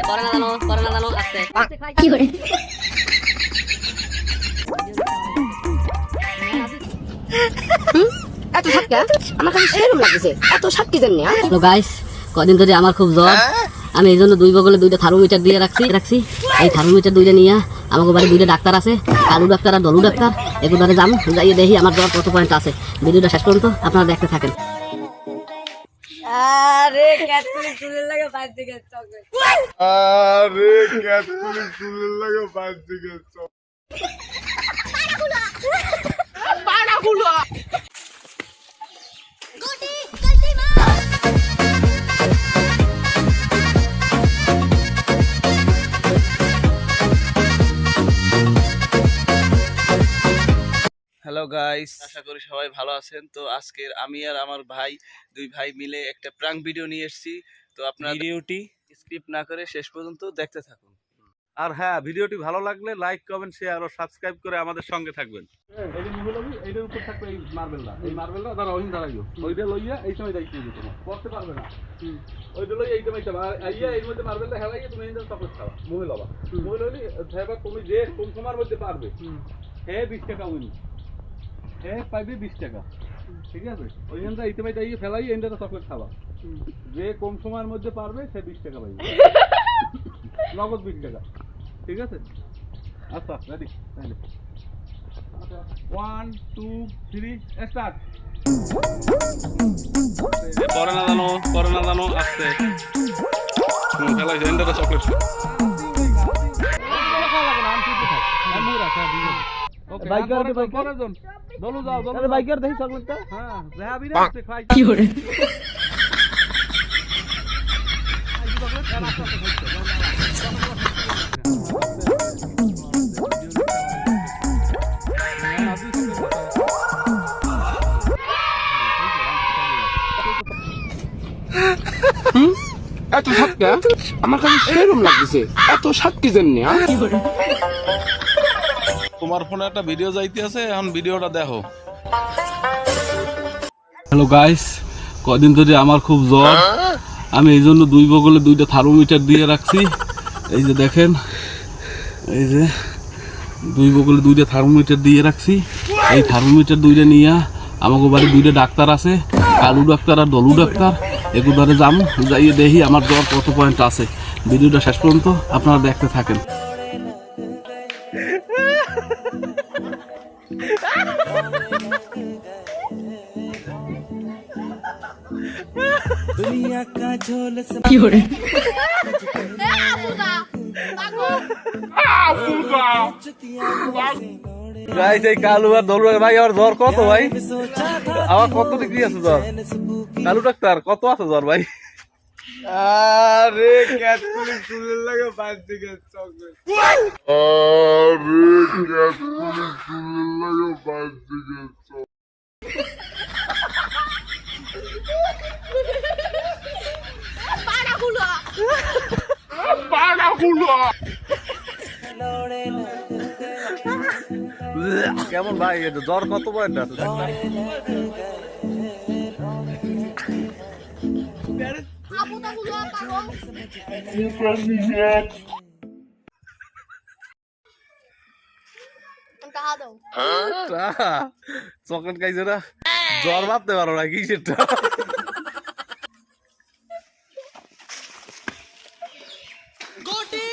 করে না জানো আস্তে কি করে এত সাক্কা আমার কাছে সেরকম লাগছে এত সাক্কি জানি না তো গাইস কদিন ধরে আমার খুব জ্বর আমি এই জন্য দুই বগলে দুইটা থার্মোমিটার দিয়ে রাখছি এই থার্মোমিটার দুইটা নিয়ে আমাকে বাড়ি দুইটা ডাক্তার আছে কালু ডাক্তার আর দলু ডাক্তার এগুলো ধরে যাম যাইয়ে দেখি আমার জ্বর কত পয়েন্ট আছে ভিডিওটা শেষ পর্যন্ত আপনারা দেখতে থাকেন আরে ক্যাটপুলি চুলের লাগে বাজে গেছে হ্যালো গাইস, আশা করি সবাই ভালো আছেন। তো আজকের আমি আর আমার ভাই দুই ভাই মিলে একটা প্রাঙ্ক ভিডিও নিয়ে এসেছি। তো আপনারা ভিডিওটি স্কিপ না করে শেষ পর্যন্ত দেখতে থাকুন। আর হ্যাঁ, ভিডিওটি ভালো লাগলে লাইক কমেন্ট শেয়ার ও সাবস্ক্রাইব করে আমাদের সঙ্গে থাকবেন। এইটার উপর থাকবে এই মার্বেলটা ধরো ওই দাঁড়াইও ওইটা লইয়া এই সময় দায়িত্ব দিতে তোমার করতে পারবে না ওইটা লইয়া এই সময় আইয়া এর মধ্যে মার্বেলটা হেলাইয়া তুমি এই চকলেট খাওয়া মুহে লবা মুহে লইলে এবার তুমি যে কম সময়ের মধ্যে পারবে হে 20 টাকা উইন হে পাইবে 20 টাকা, ঠিক আছে? ওইখানটা এই সময় দাঁড়িয়ে ফেলাই এনটা চকলেট খাওয়া, যে কম সময়ের মধ্যে পারবে সে 20 টাকা পাইবে, নগদ 20 টাকা, ঠিক আছে? আচ্ছা রেডি, তাহলে 1 2 3 স্টার্ট। পরে না জানো আস্তে খেলাই এনটা চকলেট বাইকার দেখি চকলেটটা হ্যাঁ দেখাবি না খাই কি করে এত সাক্কা আমার কাছে সেরকম লাগছে এত সাক্কি জানি না তোমার ফোনে একটা ভিডিও যাইতে আছে, এখন ভিডিওটা দেখো। হ্যালো গাইস, কদিন ধরে আমার খুব জ্বর, আমি এই জন্য দুই বগলে দুইটা থার্মোমিটার দিয়ে রাখছি। এই যে দেখেন, এই যে দুই বগলে দুইটা থার্মোমিটার দিয়ে রাখছি। এই থার্মোমিটার দুইটা নিয়ে আমাকে বাড়ি দুইটা ডাক্তার আছে, কালু ডাক্তার আর দলু ডাক্তার, এগুলো যাম যাইয়ে দেখি আমার জ্বর কত পয়েন্ট আছে। ভিডিওটা শেষ পর্যন্ত আপনারা দেখতে থাকেন। কি করে গাইস এই কালু আর দলু ভাই আমার জ্বর কত ভাই, আমার কত ডিগ্রি আছে জ্বর? কালু ডাক্তার কত আছে জ্বর ভাই? আরে ক্যাটপুলি চুলের লাগে বাজে গেছে কেমন ভাই জ্বর কত পয়েন্ট আছে? চকলেট খাইছে না, জ্বর ভাবতে পারো না কি সেটা। গোটি